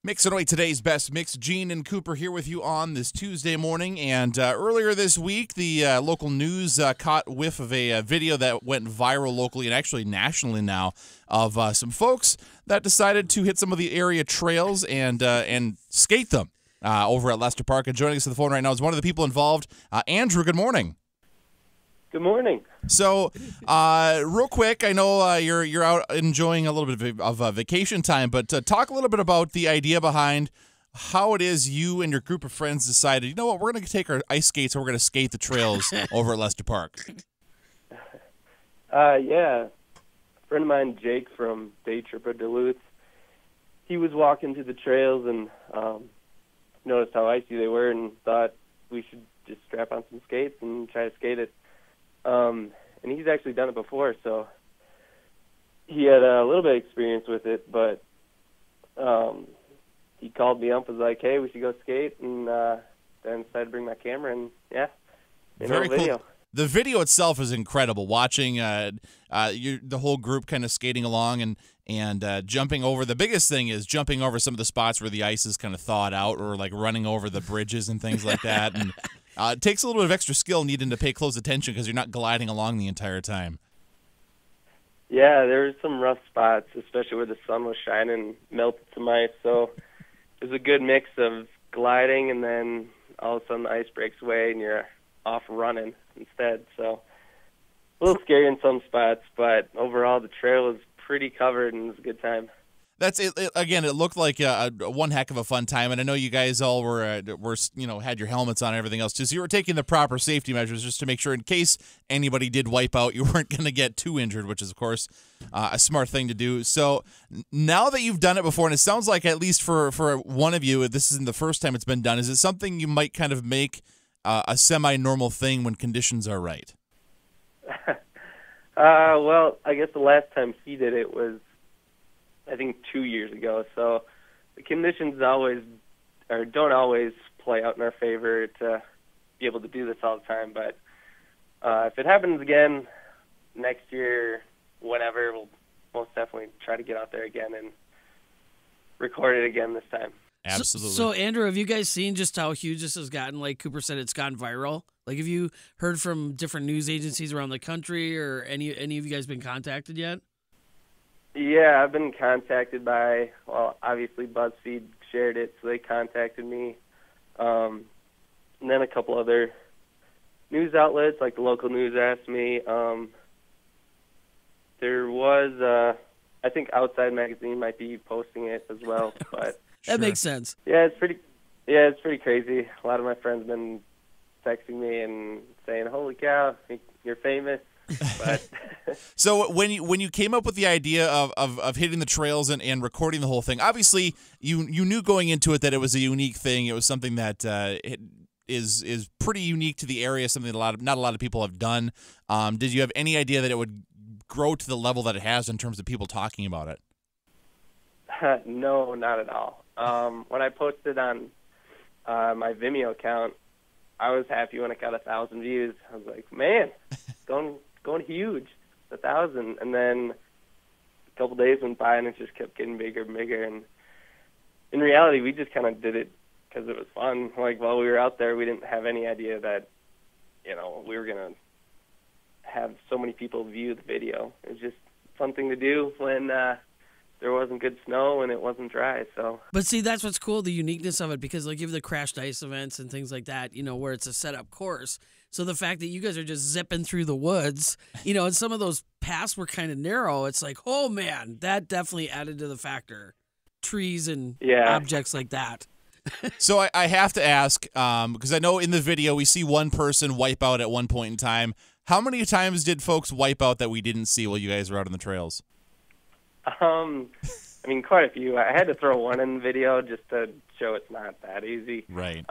Mixing away today's best mix. Gene and Cooper here with you on this Tuesday morning. And earlier this week, the local news caught whiff of a video that went viral locally and actually nationally now of some folks that decided to hit some of the area trails and skate them over at Lester Park. And joining us on the phone right now is one of the people involved. Andrew, good morning. Good morning. So, real quick, I know you're out enjoying a little bit of vacation time, but talk a little bit about the idea behind how it is you and your group of friends decided, you know what, we're going to take our ice skates and we're going to skate the trails over at Lester Park. Yeah. A friend of mine, Jake from Day Tripper Duluth, he was walking through the trails and noticed how icy they were and thought we should just strap on some skates and try to skate it. And he's actually done it before, so he had a little bit of experience with it, but he called me up and was like, hey, we should go skate, and then decided to bring my camera, and yeah, very cool. Video. The video itself is incredible, watching the whole group kind of skating along and jumping over. The biggest thing is jumping over some of the spots where the ice is kind of thawed out, or like running over the bridges and things like that, and it takes a little bit of extra skill needing to pay close attention because you're not gliding along the entire time. Yeah, there were some rough spots, especially where the sun was shining, melted some ice. So it was a good mix of gliding, and then all of a sudden the ice breaks away and you're off running instead. So a little scary in some spots, but overall the trail was pretty covered and it was a good time. That's it. Again, it looked like one heck of a fun time, and I know you guys all were had your helmets on and everything else, just you were taking the proper safety measures just to make sure in case anybody did wipe out, you weren't going to get too injured, which is of course a smart thing to do. So now that you've done it before, and it sounds like at least for one of you, this isn't the first time it's been done. Is it something you might kind of make a semi-normal thing when conditions are right? Well, I guess the last time he did it was, I think, 2 years ago. So the conditions don't always play out in our favor to be able to do this all the time. But if it happens again next year, whenever, we'll most definitely try to get out there again and record it again this time. Absolutely. So Andrew, have you guys seen just how huge this has gotten? Like Cooper said, it's gone viral. Like, have you heard from different news agencies around the country, or any of you guys been contacted yet? Yeah, I've been contacted by, well, obviously BuzzFeed shared it, so they contacted me. And then a couple other news outlets, like the local news, asked me. There was, I think Outside Magazine might be posting it as well, but that makes sense. Yeah, it's pretty crazy. A lot of my friends have been texting me and saying, "Holy cow, you're famous." But so when you came up with the idea of hitting the trails and recording the whole thing, obviously you knew going into it that it was a unique thing. It was something that is pretty unique to the area, something that not a lot of people have done. Did you have any idea that it would grow to the level that it has in terms of people talking about it? No, not at all. When I posted on my Vimeo account, I was happy when it got 1,000 views. I was like, man, going huge, 1,000. And then a couple days went by and it just kept getting bigger and bigger. And in reality, we just kind of did it because it was fun. Like, while we were out there, we didn't have any idea that, we were going to have so many people view the video. It was just something to do when there wasn't good snow and it wasn't dry. So, but see, that's what's cool, the uniqueness of it, because like you have the crashed ice events and things like that, where it's a set up course. So the fact that you guys are just zipping through the woods, and some of those paths were kind of narrow, it's like, oh man, that definitely added to the factor. Trees and objects like that. So I have to ask, because I know in the video we see one person wipe out at one point in time. How many times did folks wipe out that we didn't see while you guys were out on the trails? I mean, quite a few. I had to throw one in the video just to show it's not that easy. Right.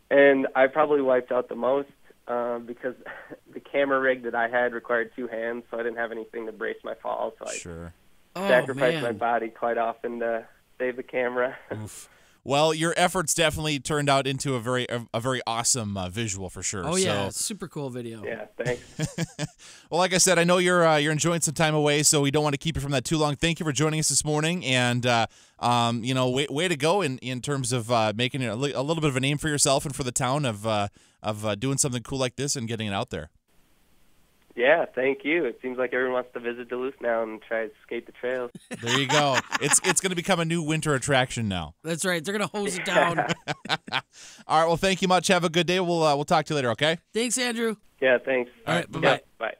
And I probably wiped out the most because the camera rig that I had required two hands, so I didn't have anything to brace my fall. So I sacrificed my body quite often to save the camera. Oof. Well, your efforts definitely turned out into a very awesome visual for sure. Oh yeah, So, super cool video. Yeah, thanks. well, like I said, I know you're enjoying some time away, so we don't want to keep you from that too long. Thank you for joining us this morning, and way to go in terms of making it a little bit of a name for yourself and for the town of doing something cool like this and getting it out there. Yeah, thank you. It seems like everyone wants to visit Duluth now and try to skate the trails. There you go. It's going to become a new winter attraction now. That's right. They're gonna hose it down. All right. Well, thank you much. Have a good day. We'll talk to you later. Okay. Thanks, Andrew. Yeah, thanks. All right, bye-bye. Bye.